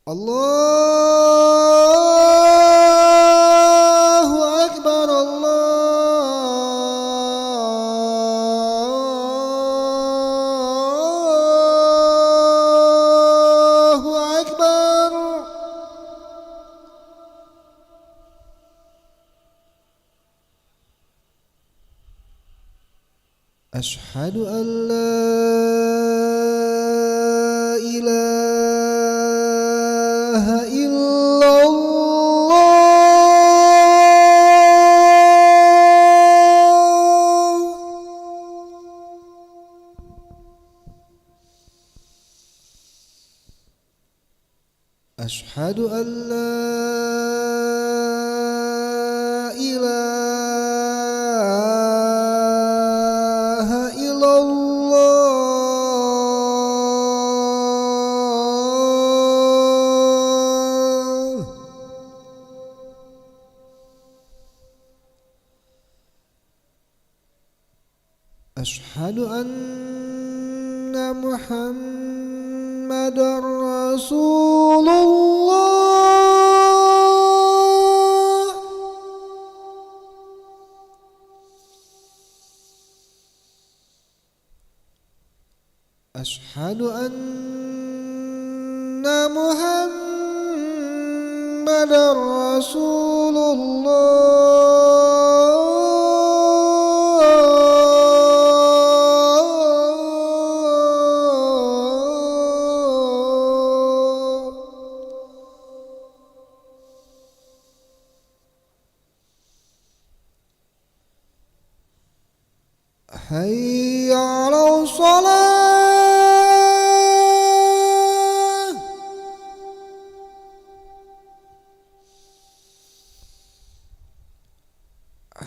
Allahu Akbar, Allahu Akbar. Asyhadu an la ilaha illallah. Asyhadu an la ilaha illallah. Asyhadu anna Muhammadar Rasulullah. Asyhadu anna Muhammadar Rasulullah. Hayya 'alas shalah.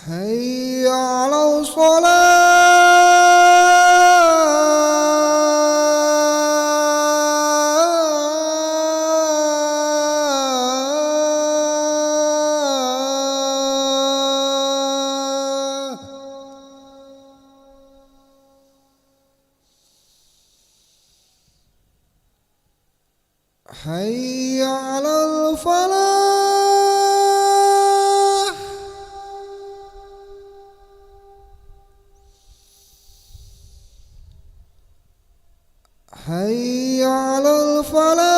Hayya 'alas shalah. Hayya 'alal falah. Hayya 'alal falah.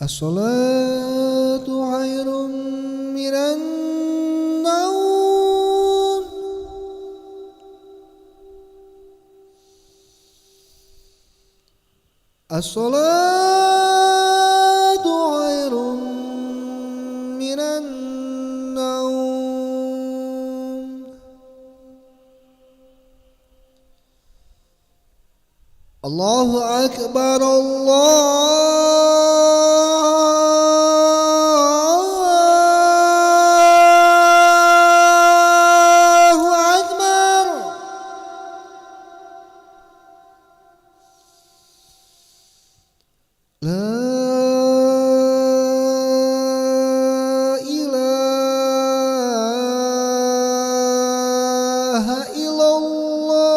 As-salatu khairun minan naum. As-salatu khairun minan naum. Allahu Akbar, Allahu Akbar. La ilaha illallah.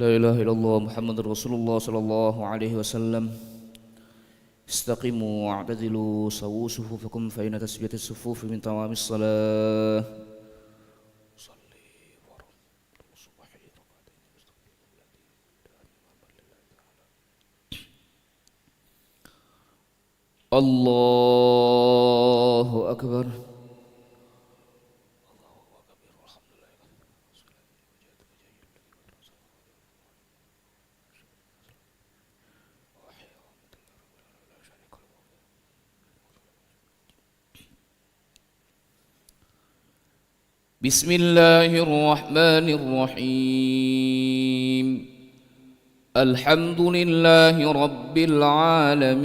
لا إله إلا الله محمد رسول الله صلى الله عليه وسلم. استقيموا واعتدلوا سووا صفوفكم فإن تسوية الصفوف من تمام الصلاة. الله أكبر. بسم الله الرحمن الرحيم. الحمد لله رب العالمين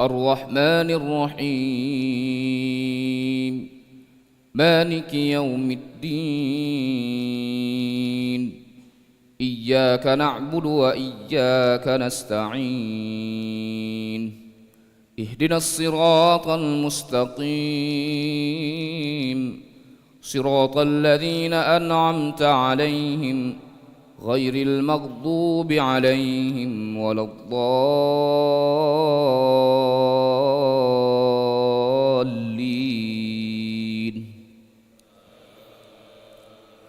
الرحمن الرحيم مالك يوم الدين إياك نعبد وإياك نستعين اهدنا الصراط المستقيم صراط الذين أنعمت عليهم غير المغضوب عليهم ولا الضالين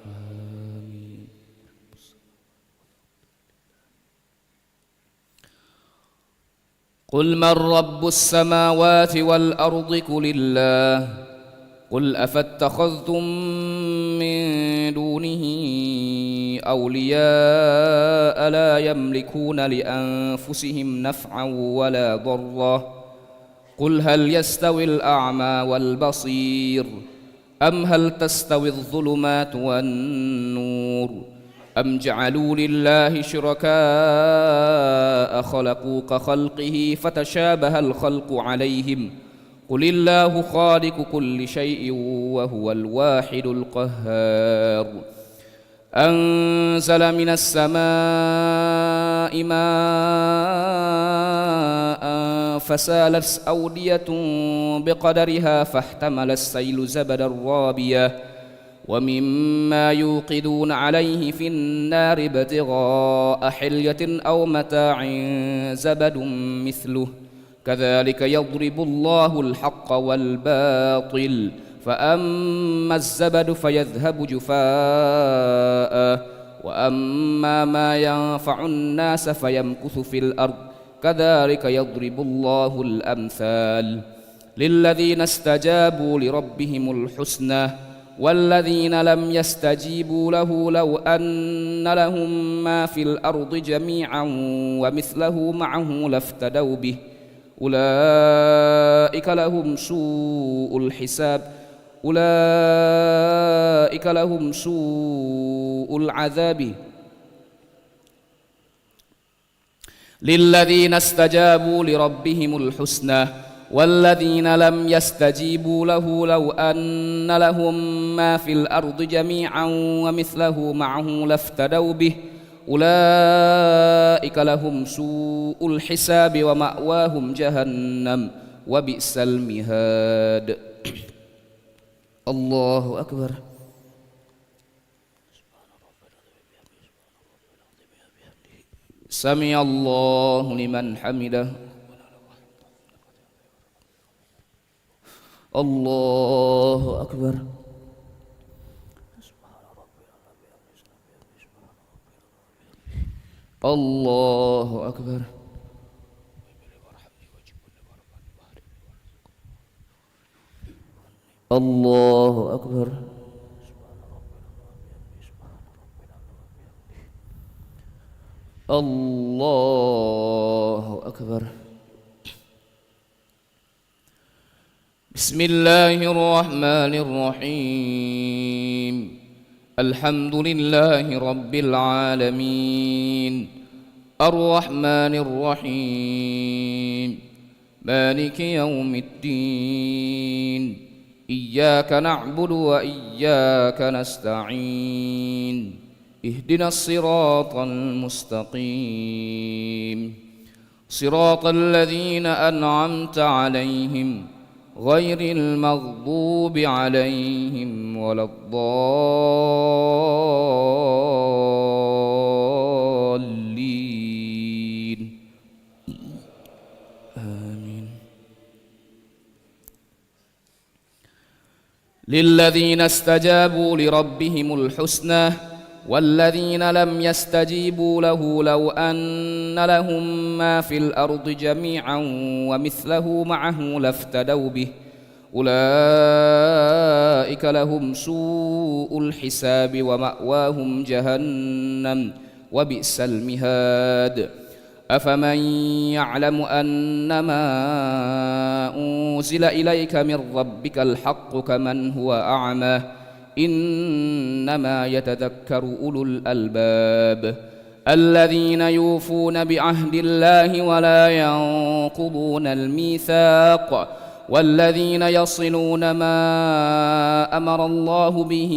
آمين. قل من رب السماوات والأرض قل الله قل أفاتخذتم من دونه أولياء لا يملكون لأنفسهم نفعا ولا ضرا قل هل يستوي الأعمى والبصير أم هل تستوي الظلمات والنور أم جعلوا لله شركاء خلقوا كخلقه فتشابه الخلق عليهم قل الله خالق كل شيء وهو الواحد القهار أنزل من السماء ماء فسالت أودية بقدرها فاحتمل السيل زبدا رابيا ومما يوقدون عليه في النار ابتغاء حلية أو متاع زبد مثله كذلك يضرب الله الحق والباطل فأما الزبد فيذهب جفاء وأما ما ينفع الناس فيمكث في الأرض كذلك يضرب الله الأمثال للذين استجابوا لربهم الحسنى والذين لم يستجيبوا له لو أن لهم ما في الأرض جميعا ومثله معه لافتدوا به أولئك لهم سوء الحساب أولئك لهم سوء العذاب للذين استجابوا لربهم الحسنى والذين لم يستجيبوا له لو أن لهم ما في الأرض جميعا ومثله معه لافتدوا به أولئك لهم سوء الحساب ومأواهم جهنم وبئس المهاد. الله أكبر. سمع الله لمن حمده. الله أكبر. الله أكبر. الله أكبر. الله أكبر. بسم الله الرحمن الرحيم. الحمد لله رب العالمين الرحمن الرحيم مالك يوم الدين إياك نعبد وإياك نستعين اهدنا الصراط المستقيم صراط الذين أنعمت عليهم غير المغضوب عليهم ولا الضالين الضالين آمين. للذين استجابوا لربهم الحسنى والذين لم يستجيبوا له لو أن لهم ما في الأرض جميعا ومثله معه لافتدوا به أولئك لهم سوء الحساب ومأواهم جهنم وبئس المهاد. أفمن يعلم أنما أنزل إليك من ربك الحق كمن هو أعمى إنما يتذكر أولو الألباب الذين يوفون بعهد الله ولا ينقضون الميثاق والذين يصلون ما أمر الله به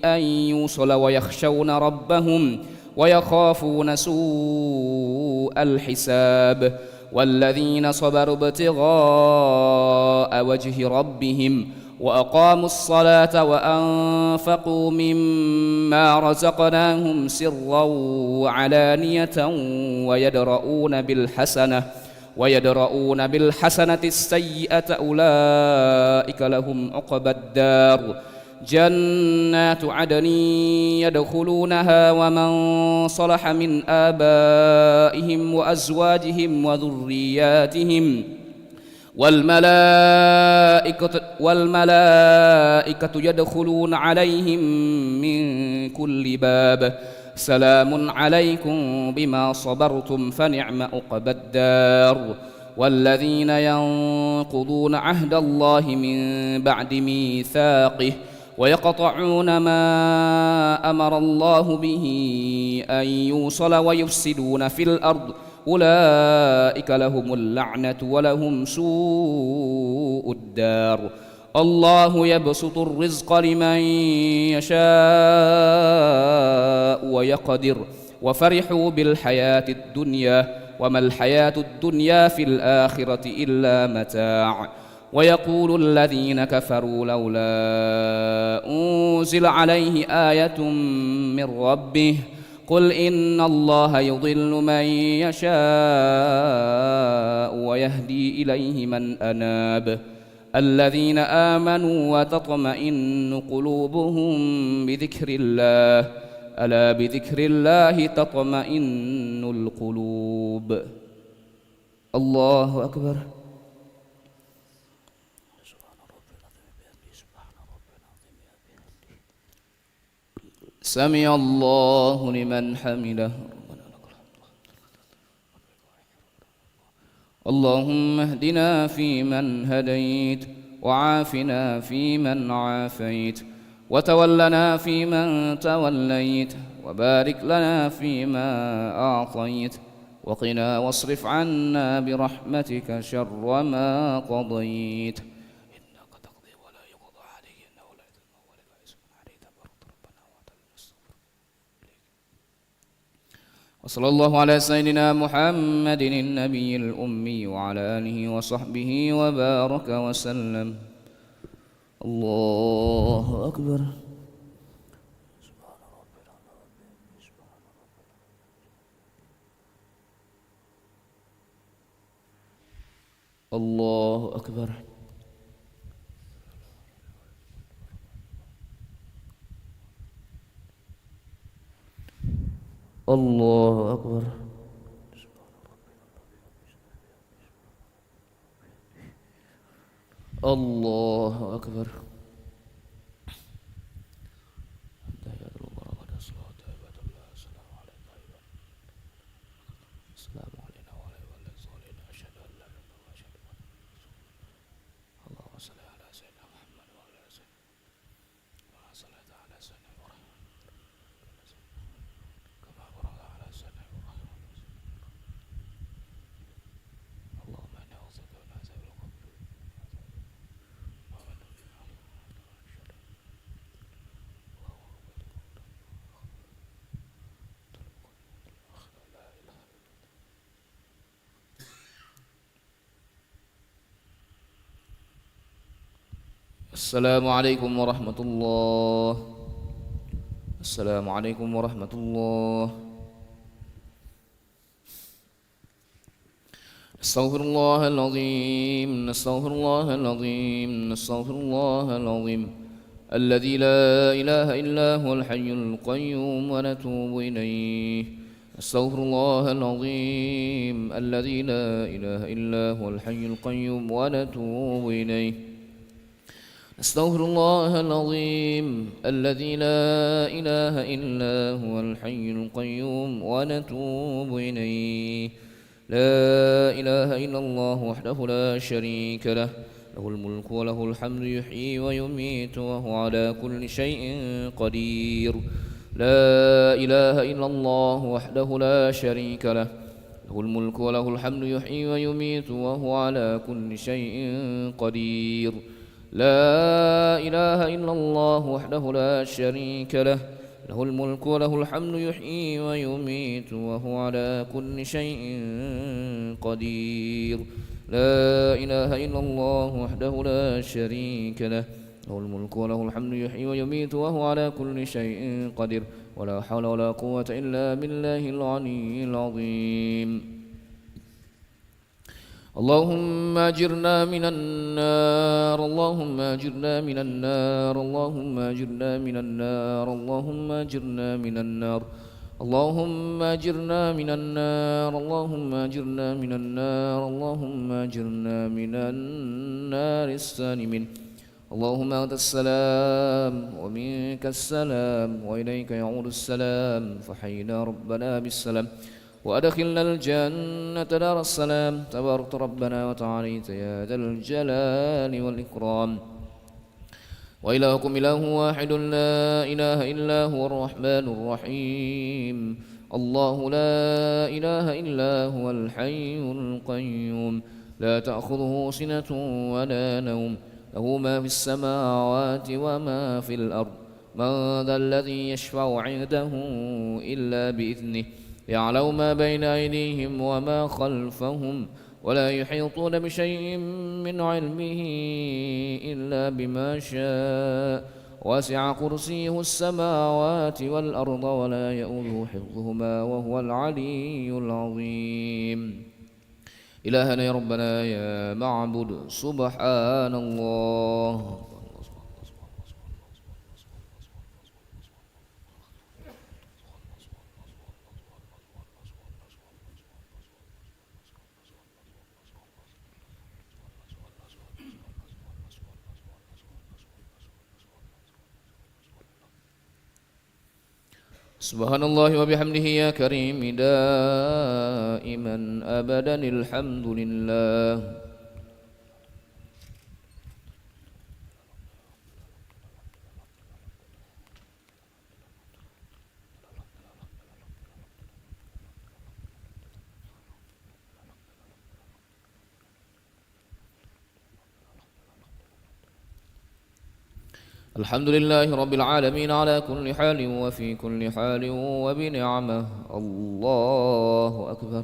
أن يوصل ويخشون ربهم ويخافون سوء الحساب والذين صبروا ابتغاء وجه ربهم وأقاموا الصلاة وأنفقوا مما رزقناهم سرا وعلانية ويدرؤون بالحسنة السيئة أولئك لهم عقبى الدار جنات عدن يدخلونها ومن صلح من آبائهم وأزواجهم وذرياتهم والملائكة يدخلون عليهم من كل باب سلام عليكم بما صبرتم فنعم عقبى الدار. والذين ينقضون عهد الله من بعد ميثاقه ويقطعون ما أمر الله به أن يوصل ويفسدون في الأرض أولئك لهم اللعنة ولهم سوء الدار. الله يبسط الرزق لمن يشاء ويقدر وفرحوا بالحياة الدنيا وما الحياة الدنيا في الآخرة إلا متاع. ويقول الذين كفروا لولا أنزل عليه آية من ربه قل إن الله يضل من يشاء ويهدي إليه من أناب الذين آمنوا وتطمئن قلوبهم بذكر الله ألا بذكر الله تطمئن القلوب. الله أكبر. سمع الله لمن حمده. اللهم اهدنا فيمن هديت وعافنا فيمن عافيت وتولنا فيمن توليت وبارك لنا فيما أعطيت وقنا واصرف عنا برحمتك شر ما قضيت إنك تقضي ولا يقضى عليك إنه لا يذل من والك ولا يعز من عليك تبارك ربنا وتعالى نستغفرك. وصلى الله على سيدنا محمد النبي الأمي وعلى آله وصحبه وبارك وسلم. الله أكبر. الله أكبر. الله أكبر. الله أكبر. السلام عليكم ورحمة الله. السلام عليكم ورحمة الله. أستغفر الله العظيم أستغفر الله العظيم أستغفر الله العظيم الذي لا إله إلا هو الحي القيوم ونتوب إليه أستغفر الله العظيم الذي لا إله إلا هو الحي القيوم ونتوب إليه أستغفر الله العظيم الذي لا إله إلا هو الحي القيوم ونتوب إليه لا إله إلا الله وحده لا شريك له له الملك وله الحمد يحيي ويميت وهو على كل شيء قدير لا إله إلا الله وحده لا شريك له له الملك وله الحمد يحيي ويميت وهو على كل شيء قدير لا إله إلا الله وحده لا شريك له له الملك وله الحمد يحيي ويميت وهو على كل شيء قدير لا إله إلا الله وحده لا شريك له له الملك وله الحمد يحيي ويميت وهو على كل شيء قدير ولا حول ولا قوة إلا بالله العلي العظيم اللهم أجرنا من النار اللهم أجرنا من النار اللهم أجرنا من النار اللهم أجرنا من النار اللهم أجرنا من النار اللهم أجرنا من النار اللهم أجرنا من النار السالمين اللهم أنت السلام ومنك السلام وإليك يعود السلام فحينا ربنا بالسلام وأدخلنا الجنة دار السلام تبارك ربنا وتعاليت يا ذا الجلال والإكرام وإلهكم إله واحد لا إله إلا هو الرحمن الرحيم الله لا إله إلا هو الحي القيوم لا تأخذه سنة ولا نوم له ما في السماوات وما في الأرض من ذا الذي يشفع عنده إلا بإذنه يعلم ما بين أيديهم وما خلفهم ولا يحيطون بشيء من علمه إلا بما شاء وسع كرسيه السماوات والأرض ولا يؤوده حفظهما وهو العلي العظيم إلهنا يا ربنا يا معبد سبحان الله سبحان الله وبحمده يا كريم دائما أبدا الحمد لله الحمد لله رب العالمين على كل حال وفي كل حال وبنعمه الله أكبر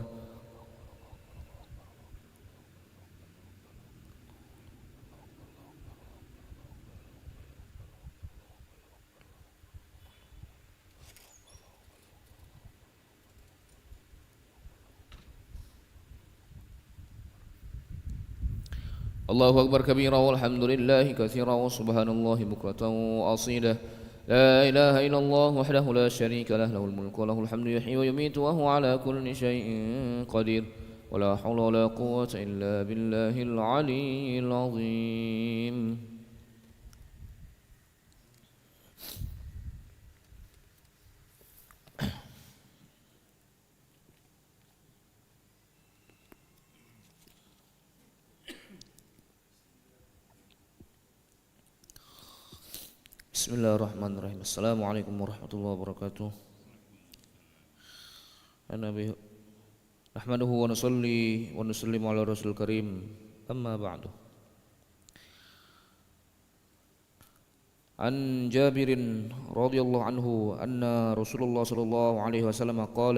الله أكبر كبيرا والحمد لله كثيرا وسبحان الله بكرة وأصيلا لا إله إلا الله وحده لا شريك له له الملك وله الحمد يحيي ويميت وهو على كل شيء قدير ولا حول ولا قوة إلا بالله العلي العظيم بسم الله الرحمن الرحيم السلام عليكم ورحمة الله وبركاته النبي نحمده ونصلي ونسلم على رسول الكريم أما بعد عن جابر رضي الله عنه أن رسول الله صلى الله عليه وسلم قال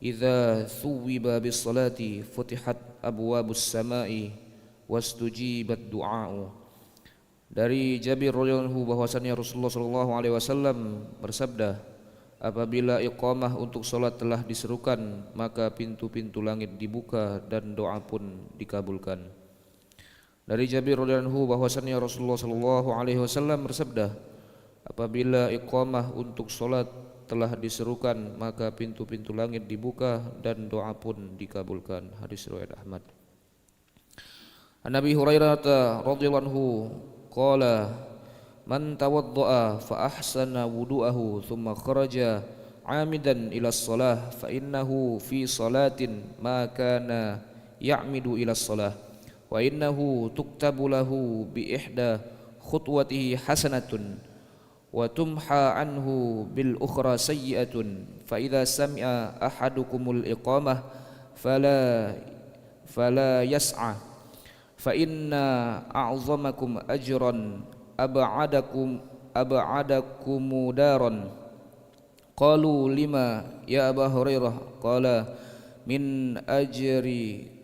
إذا ثوب بالصلاة فتحت أبواب السماء واستجيب الدعاء. Dari Jabir radhiyallahu anhu bahwasannya Rasulullah sallallahu alaihi wasallam bersabda, Apabila iqamah untuk solat telah diserukan, maka pintu-pintu langit dibuka dan doa pun dikabulkan. Dari Jabir radhiyallahu anhu bahwasannya Rasulullah sallallahu alaihi wasallam bersabda, apabila iqamah untuk solat telah diserukan, maka pintu-pintu langit dibuka dan doa pun dikabulkan. Hadis riwayat Ahmad. An Abi Hurairah radhiyallahu anhu qala man tawadda'a fa ahsana wudu'ahu thumma kharaja 'amidan ila shalah fa innahu fi salatin ma kana ya'midu ila shalah wa innahu tuktabu lahu bi ihda khutwatihi hasanatun wa tumha anhu bil ukhra sayyi'atun fa idza sami'a ahadukumul iqamah fala yas'a fa inna a'zamakum ajran ab'adakum daran. Qalu lima ya Aba Hurairah? Qala min ajri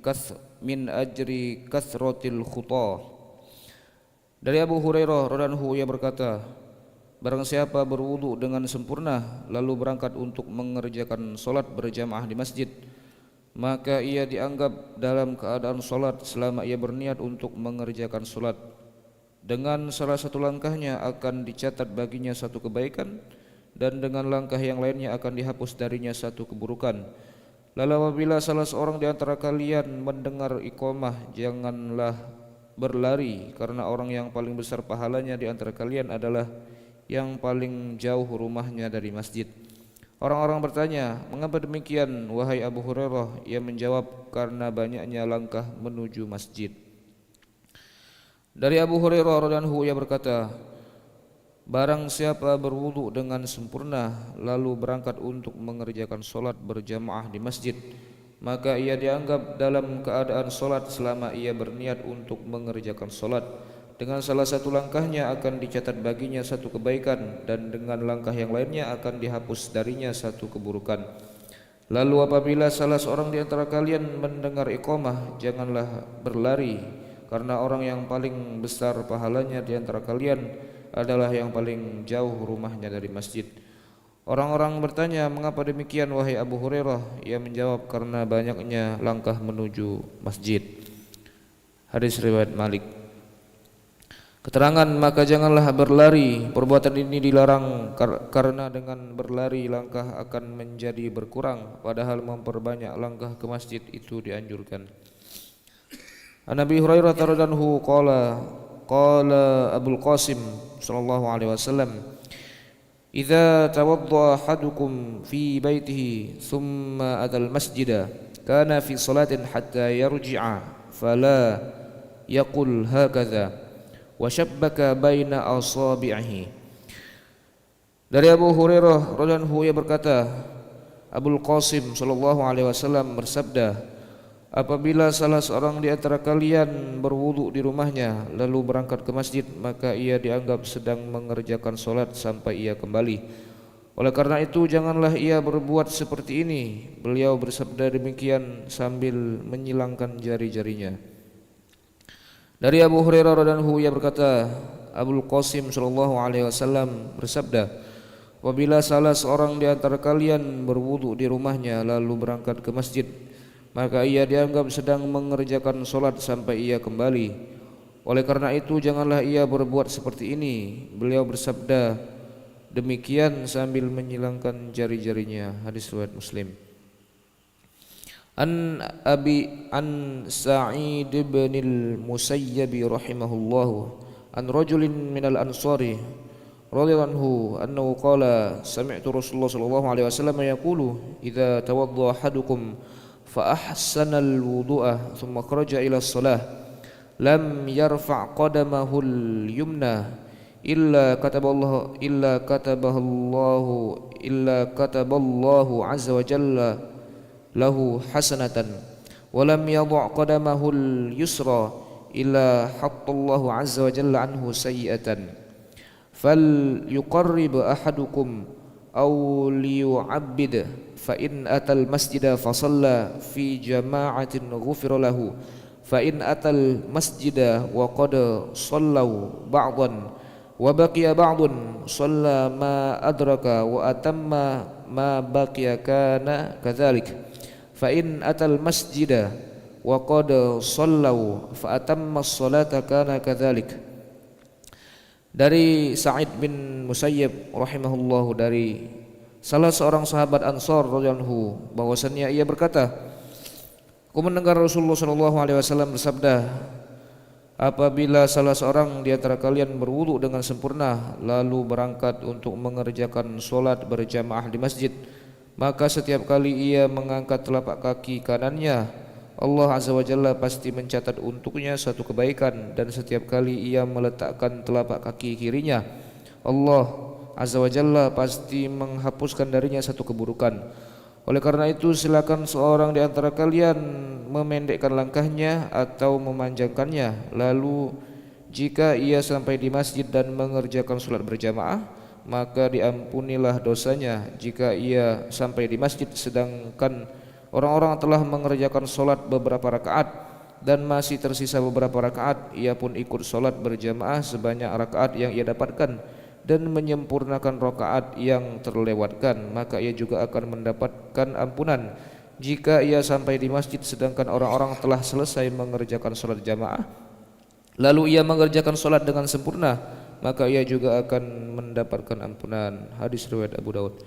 kathratil khuta. Dari Abu Hurairah radhiyallahu anhu ia berkata, barang siapa berwudu dengan sempurna lalu berangkat untuk mengerjakan solat berjamaah di masjid, maka ia dianggap dalam keadaan solat selama ia berniat untuk mengerjakan solat. Dengan salah satu langkahnya akan dicatat baginya satu kebaikan, dan dengan langkah yang lainnya akan dihapus darinya satu keburukan. Lalu apabila salah seorang di antara kalian mendengar iqamah, janganlah berlari, karena orang yang paling besar pahalanya di antara kalian adalah yang paling jauh rumahnya dari masjid. Orang-orang bertanya, mengapa demikian wahai Abu Hurairah? Ia menjawab, karena banyaknya langkah menuju masjid. Dari Abu Hurairah radhiyallahu anhu ia berkata, barang siapa berwudu dengan sempurna lalu berangkat untuk mengerjakan solat berjamaah di masjid, maka ia dianggap dalam keadaan solat selama ia berniat untuk mengerjakan solat. Dengan salah satu langkahnya akan dicatat baginya satu kebaikan, dan dengan langkah yang lainnya akan dihapus darinya satu keburukan. Lalu apabila salah seorang di antara kalian mendengar iqamah, janganlah berlari, karena orang yang paling besar pahalanya di antara kalian adalah yang paling jauh rumahnya dari masjid. Orang-orang bertanya, mengapa demikian wahai Abu Hurairah? Ia menjawab, karena banyaknya langkah menuju masjid. Hadis riwayat Malik. Keterangan, maka janganlah berlari. Perbuatan ini dilarang karena dengan berlari langkah akan menjadi berkurang, padahal memperbanyak langkah ke masjid itu dianjurkan. An Abi Hurairah radhiyallahu qala Abul Qasim sallallahu alaihi wasallam, idza tawadda ahadukum fi baitihi thumma atal masjida kana fi salatin hatta yarji'a fala yaqul hakadha wa shabbaka baina asabi'ihi. Dari Abu Hurairah radhiyallahu ia berkata, Abul Qasim sallallahu alaihi wasallam bersabda, apabila salah seorang di antara kalian berwudu di rumahnya lalu berangkat ke masjid, maka ia dianggap sedang mengerjakan solat sampai ia kembali. Oleh karena itu janganlah ia berbuat seperti ini. Beliau bersabda demikian sambil menyilangkan jari-jarinya. Dari Abu Hurairah radhiyallahu ia berkata, Abul Qasim sallallahu alaihi wasallam bersabda, apabila salah seorang di antara kalian berwudu di rumahnya lalu berangkat ke masjid, maka ia dianggap sedang mengerjakan solat sampai ia kembali. Oleh karena itu janganlah ia berbuat seperti ini. Beliau bersabda demikian sambil menyilangkan jari-jarinya. Hadis riwayat Muslim. An Sa'id bin al-Musayyib rahimahullah an rajulin minal ansari radhiyallahu anhu annahu qala sami'tu Rasulullah sallallahu alaihi wasallam yaqulu idza tawadda ahadukum fa ahsana al-wudu'a thumma kharaja ila as-salah lam yarfa' qadamahu al-yumna illa kataballahu azza wa jalla lahu hasanatan wa lam yadha' qadamahu al-yusra illa hattallahu azza wa jalla anhu sayyi'atan fal yuqarrib ahadukum aw liyu'abbid fa in atal masjida fa shalla fi jama'atin ghufira lahu fa in atal masjida wa qad sallau ba'dan wa baqiya ba'dun shalla ma adraka wa atamma ma baqiya kana kadzalik fa in atal masjida wa qad sallau fa atamma as-salata kana kadzalik. Dari Sa'id bin Musayyib rahimahullahu, dari salah seorang sahabat Ansar radhiyallahu anhu, bahwasannya ia berkata, aku mendengar Rasulullah SAW bersabda, apabila salah seorang di antara kalian berwudu dengan sempurna lalu berangkat untuk mengerjakan solat berjamaah di masjid, maka setiap kali ia mengangkat telapak kaki kanannya, Allah Azza wa Jalla pasti mencatat untuknya satu kebaikan, dan setiap kali ia meletakkan telapak kaki kirinya, Allah Azza wa Jalla pasti menghapuskan darinya satu keburukan. Oleh karena itu silakan seorang di antara kalian memendekkan langkahnya atau memanjangkannya. Lalu jika ia sampai di masjid dan mengerjakan sholat berjamaah, maka diampunilah dosanya. Jika ia sampai di masjid sedangkan orang-orang telah mengerjakan sholat beberapa rakaat dan masih tersisa beberapa rakaat, ia pun ikut sholat berjamaah sebanyak rakaat yang ia dapatkan dan menyempurnakan rakaat yang terlewatkan, maka ia juga akan mendapatkan ampunan. Jika ia sampai di masjid sedangkan orang-orang telah selesai mengerjakan sholat jamaah lalu ia mengerjakan sholat dengan sempurna, maka ia juga akan mendapatkan ampunan. Hadis riwayat Abu Daud.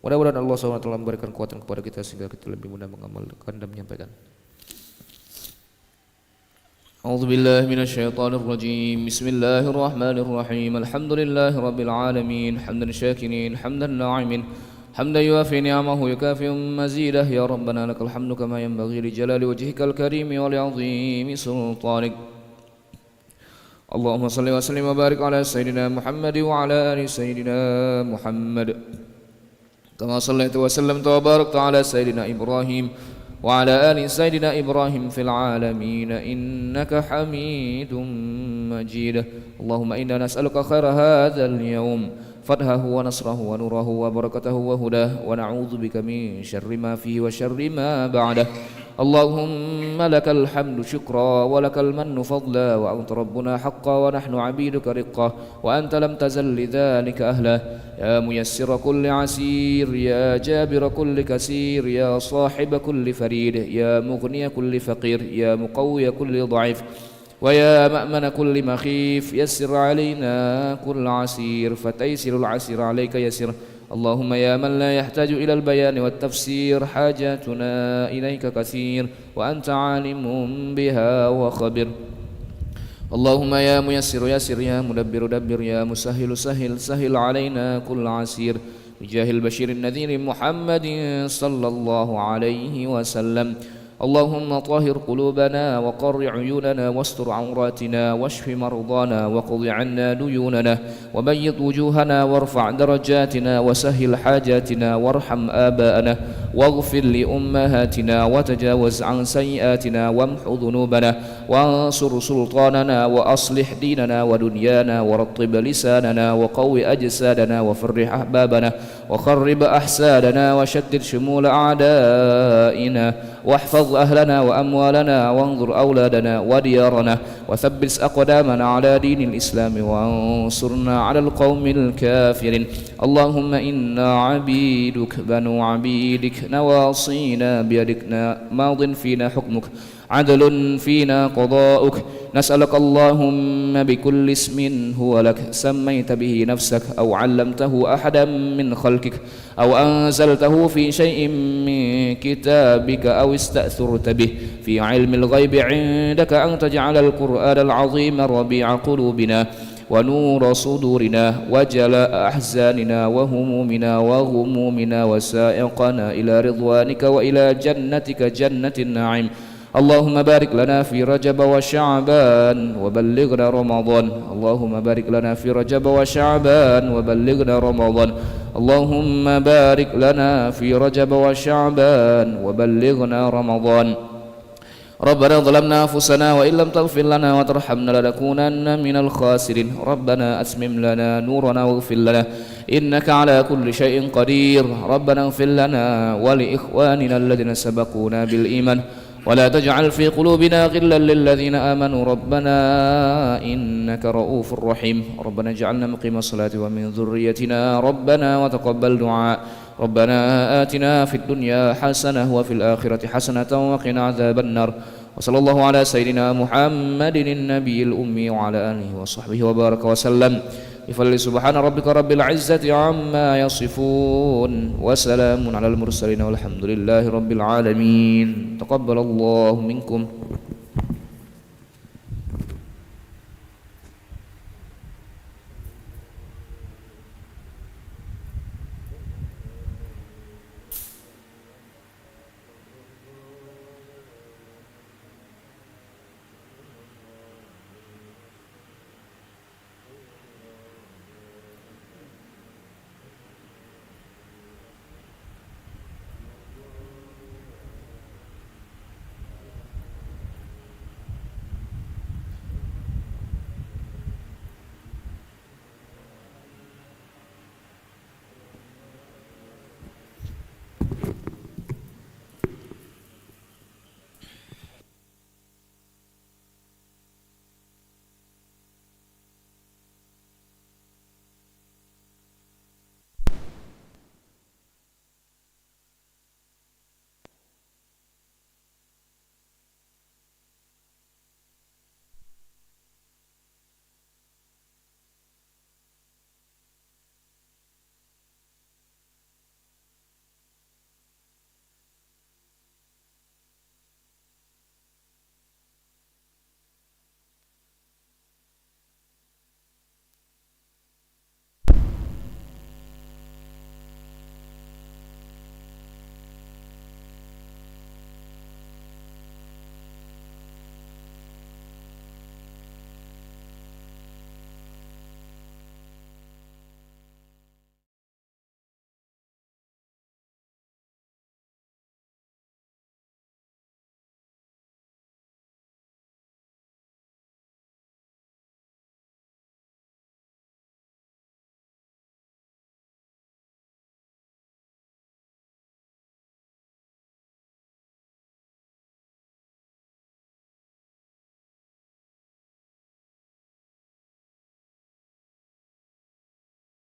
Mudah-mudahan Allah SWT memberikan kekuatan kepada kita sehingga kita lebih mudah mengamalkan dan menyampaikan. أعوذ بالله من الشيطان الرجيم بسم الله الرحمن الرحيم الحمد لله رب العالمين حمدا شاكرين حمدا ناعمين حمدا يوافي نعمه يكافئ مزيده يا ربنا لك الحمد كما ينبغي لجلال وجهك الكريم ولعظيم سلطانك اللهم صل وسلم وبارك على سيدنا محمد وعلى آل سيدنا محمد كما صليت وسلمت وباركت على سيدنا إبراهيم وعلى آل سيدنا إبراهيم في العالمين إنك حميد مجيد اللهم إنا نسألك خير هذا اليوم فتحه ونصره ونوره وبركته وهداه ونعوذ بك من شر ما فيه وشر ما بعده اللهم لك الحمد شكرا ولك المن فضلا وأنت ربنا حقا ونحن عبيدك رقا وأنت لم تزل لذلك أهلا يا ميسر كل عسير يا جابر كل كسير يا صاحب كل فريد يا مغني كل فقير يا مقوي كل ضعيف ويا مأمن كل مخيف يسر علينا كل عسير فتيسر العسير عليك يسر اللهم يا من لا يحتاج إلى البيان والتفسير حاجاتنا إليك كثير وأنت عالم بها وخبير اللهم يا ميسر يسر يا مدبر دبر يا مسهل سهل سهل علينا كل عسير بجاه البشير النذير محمد صلى الله عليه وسلم اللهم طهر قلوبنا وقر عيوننا واستر عوراتنا واشف مرضانا وقض عنا ديوننا وبيض وجوهنا وارفع درجاتنا وسهل حاجاتنا وارحم آباءنا واغفر لأمهاتنا وتجاوز عن سيئاتنا وامحو ذنوبنا وانصر سلطاننا وأصلح ديننا ودنيانا ورطب لساننا وقوي أجسادنا وفرح أحبابنا وخرب أحسادنا وشتت شمول أعدائنا واحفظ أهلنا وأموالنا وانظر أولادنا وديارنا وثبت أقدامنا على دين الإسلام وانصرنا على القوم الكافرين اللهم إنا عبيدك بنو عبيدك نواصينا بيدك ماض فينا حكمك عدل فينا قضاؤك نسألك اللهم بكل اسم هو لك سميت به نفسك أو علمته أحدا من خلقك أو أنزلته في شيء من كتابك أو استأثرت به في علم الغيب عندك أن تجعل القرآن العظيم ربيع قلوبنا ونور صدورنا وجلاء أحزاننا وهمومنا وغمومنا وسائقنا إلى رضوانك وإلى جنتك جنة النعيم اللهم بارك لنا في رجب وشعبان وبلغنا رمضان اللهم بارك لنا في رجب وشعبان وبلغنا رمضان اللهم بارك لنا في رجب وشعبان وبلغنا رمضان ربنا ظلمنا أنفسنا وإن لم تغفر لنا وترحمنا لنكونن من الخاسرين ربنا أتمم لنا نورنا واغفر لنا إنك على كل شيء قدير ربنا اغفر لنا ولإخواننا الذين سبقونا بالإيمان ولا تجعل في قلوبنا غلا للذين آمنوا ربنا إنك رؤوف رحيم ربنا اجعلنا مقيم الصلاة ومن ذريتنا ربنا وتقبل دعاء ربنا آتنا في الدنيا حسنة وفي الآخرة حسنة وقنا عذاب النار وصلى الله على سيدنا محمد النبي الأمي وعلى آله وصحبه وبارك وسلم بفضل سبحان ربك رب العزة عما يصفون وسلام على المرسلين والحمد لله رب العالمين تقبل الله منكم